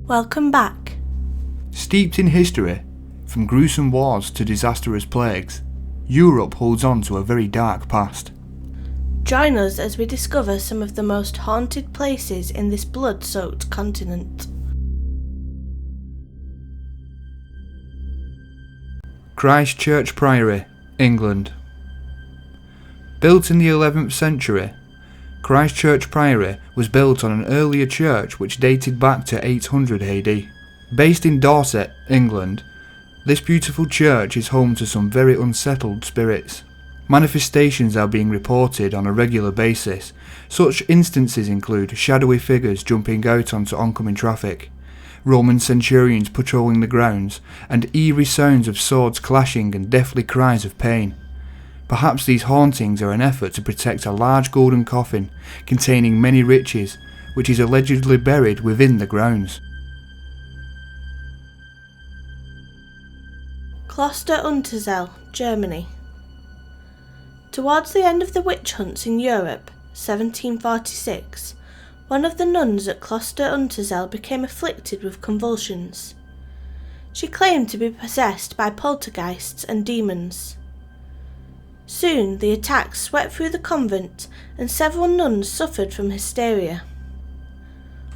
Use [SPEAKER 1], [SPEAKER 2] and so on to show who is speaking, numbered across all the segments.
[SPEAKER 1] Welcome back.
[SPEAKER 2] Steeped in history, from gruesome wars to disastrous plagues, Europe holds on to a very dark past.
[SPEAKER 1] Join us as we discover some of the most haunted places in this blood-soaked continent.
[SPEAKER 2] Christchurch Priory, England. Built in the 11th century, Christchurch Priory was built on an earlier church which dated back to 800 AD. Based in Dorset, England, this beautiful church is home to some very unsettled spirits. Manifestations are being reported on a regular basis. Such instances include shadowy figures jumping out onto oncoming traffic, Roman centurions patrolling the grounds, and eerie sounds of swords clashing and deathly cries of pain. Perhaps these hauntings are an effort to protect a large golden coffin containing many riches, which is allegedly buried within the grounds.
[SPEAKER 1] Clustert, Germany. Towards the end of the witch hunts in Europe, 1746, one of the nuns at Clustert became afflicted with convulsions. She claimed to be possessed by poltergeists and demons. Soon the attacks swept through the convent and several nuns suffered from hysteria.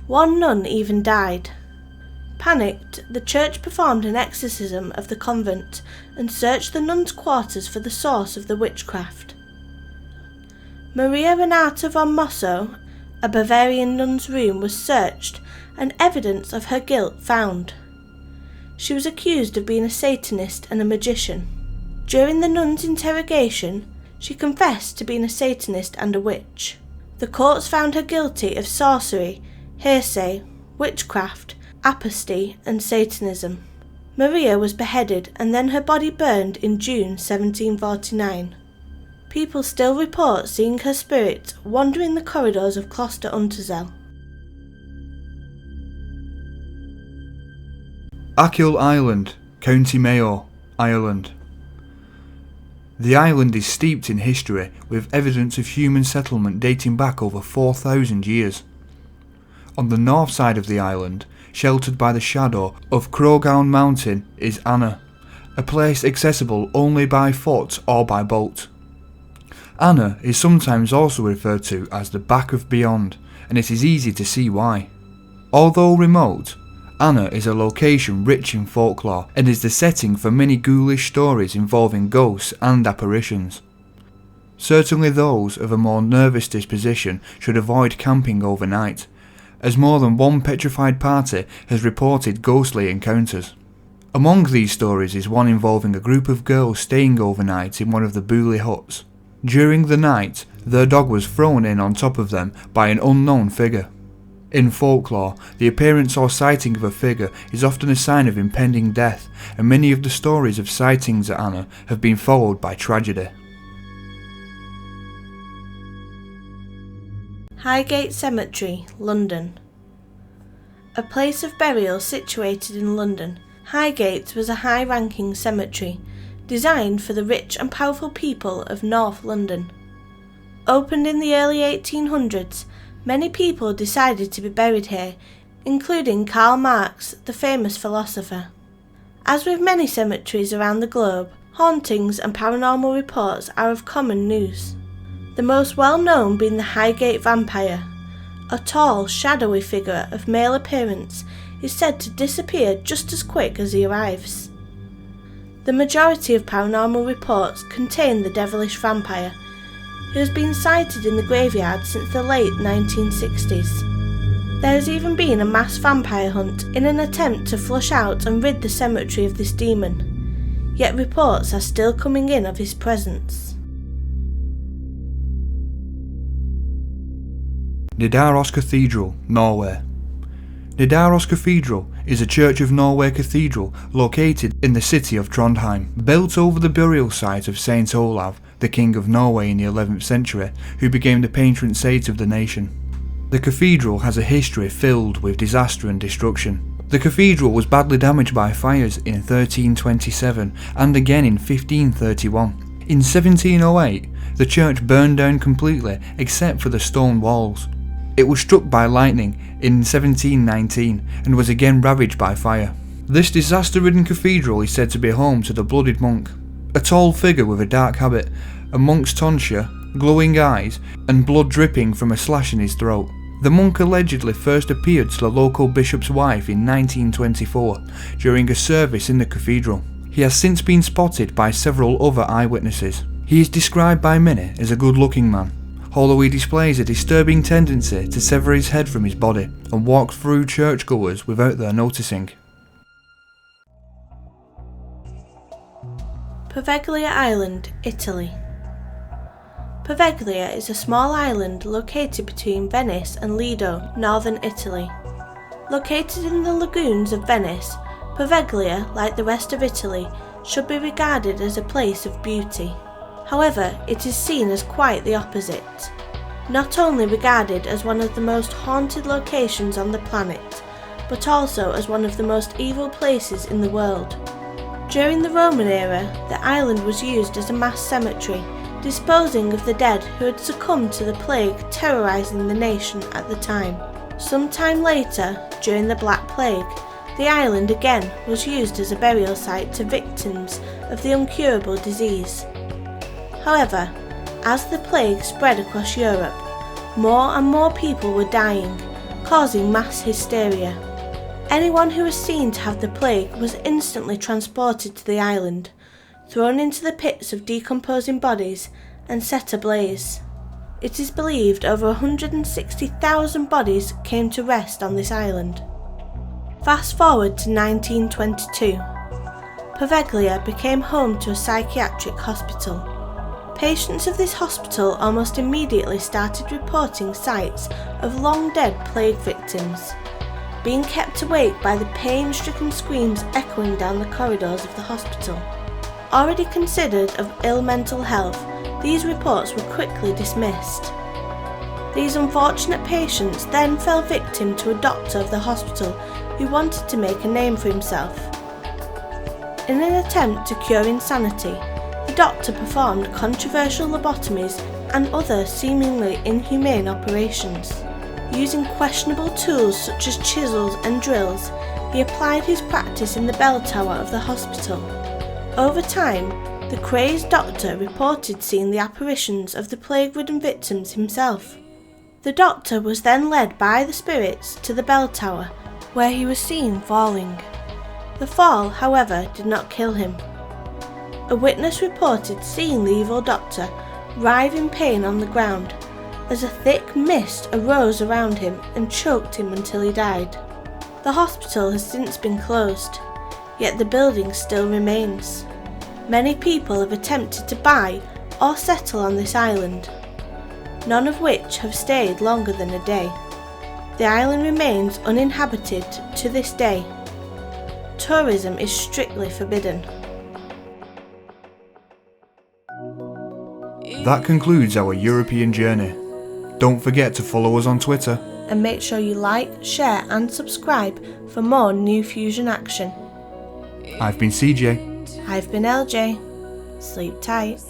[SPEAKER 1] One nun even died. Panicked, the church performed an exorcism of the convent and searched the nuns' quarters for the source of the witchcraft. Maria Renata von Mosso, a Bavarian nun's room, was searched and evidence of her guilt found. She was accused of being a Satanist and a magician. During the nun's interrogation, she confessed to being a Satanist and a witch. The courts found her guilty of sorcery, heresy, witchcraft, apostasy and Satanism. Maria was beheaded and then her body burned in June 1749. People still report seeing her spirit wandering the corridors of Clustert.
[SPEAKER 2] Achill Island, County Mayo, Ireland. The island is steeped in history with evidence of human settlement dating back over 4,000 years. On the north side of the island, sheltered by the shadow of Crowgown Mountain, is Anna, a place accessible only by foot or by boat. Anna is sometimes also referred to as the Back of Beyond, and it is easy to see why. Although remote, Anna is a location rich in folklore and is the setting for many ghoulish stories involving ghosts and apparitions. Certainly those of a more nervous disposition should avoid camping overnight, as more than one petrified party has reported ghostly encounters. Among these stories is one involving a group of girls staying overnight in one of the Booley huts. During the night, their dog was thrown in on top of them by an unknown figure. In folklore, the appearance or sighting of a figure is often a sign of impending death, and many of the stories of sightings at Anna have been followed by tragedy.
[SPEAKER 1] Highgate Cemetery, London. A place of burial situated in London, Highgate was a high-ranking cemetery designed for the rich and powerful people of North London. Opened in the early 1800s, many people decided to be buried here, including Karl Marx, the famous philosopher. As with many cemeteries around the globe, hauntings and paranormal reports are of common news. The most well-known being the Highgate vampire. A tall, shadowy figure of male appearance is said to disappear just as quick as he arrives. The majority of paranormal reports contain the devilish vampire, who has been sighted in the graveyard since the late 1960s. There has even been a mass vampire hunt in an attempt to flush out and rid the cemetery of this demon, yet reports are still coming in of his presence.
[SPEAKER 2] Nidaros Cathedral, Norway. Nidaros Cathedral is a Church of Norway cathedral located in the city of Trondheim, built over the burial site of Saint Olav, the King of Norway in the 11th century, who became the patron saint of the nation. The cathedral has a history filled with disaster and destruction. The cathedral was badly damaged by fires in 1327 and again in 1531. In 1708, the church burned down completely except for the stone walls. It was struck by lightning in 1719 and was again ravaged by fire. This disaster-ridden cathedral is said to be home to the bloodied monk, a tall figure with a dark habit, a monk's tonsure, glowing eyes, and blood dripping from a slash in his throat. The monk allegedly first appeared to the local bishop's wife in 1924 during a service in the cathedral. He has since been spotted by several other eyewitnesses. He is described by many as a good-looking man, although he displays a disturbing tendency to sever his head from his body and walk through churchgoers without their noticing.
[SPEAKER 1] Poveglia Island, Italy. Poveglia is a small island located between Venice and Lido, northern Italy. Located in the lagoons of Venice, Poveglia, like the rest of Italy, should be regarded as a place of beauty. However, it is seen as quite the opposite. Not only regarded as one of the most haunted locations on the planet, but also as one of the most evil places in the world. During the Roman era, the island was used as a mass cemetery, disposing of the dead who had succumbed to the plague terrorising the nation at the time. Sometime later, during the Black Plague, the island again was used as a burial site to victims of the incurable disease. However, as the plague spread across Europe, more and more people were dying, causing mass hysteria. Anyone who was seen to have the plague was instantly transported to the island, thrown into the pits of decomposing bodies and set ablaze. It is believed over 160,000 bodies came to rest on this island. Fast forward to 1922. Poveglia became home to a psychiatric hospital. Patients of this hospital almost immediately started reporting sights of long-dead plague victims, being kept awake by the pain-stricken screams echoing down the corridors of the hospital. Already considered of ill mental health, these reports were quickly dismissed. These unfortunate patients then fell victim to a doctor of the hospital who wanted to make a name for himself. In an attempt to cure insanity, the doctor performed controversial lobotomies and other seemingly inhumane operations. Using questionable tools such as chisels and drills, he applied his practice in the bell tower of the hospital. Over time, the crazed doctor reported seeing the apparitions of the plague-ridden victims himself. The doctor was then led by the spirits to the bell tower, where he was seen falling. The fall, however, did not kill him. A witness reported seeing the evil doctor writhe in pain on the ground, as a thick mist arose around him and choked him until he died. The hospital has since been closed, yet the building still remains. Many people have attempted to buy or settle on this island, none of which have stayed longer than a day. The island remains uninhabited to this day. Tourism is strictly forbidden.
[SPEAKER 2] That concludes our European journey. Don't forget to follow us on Twitter.
[SPEAKER 1] And make sure you like, share and subscribe for more New Fusion action.
[SPEAKER 2] I've been CJ.
[SPEAKER 1] I've been LJ. Sleep tight.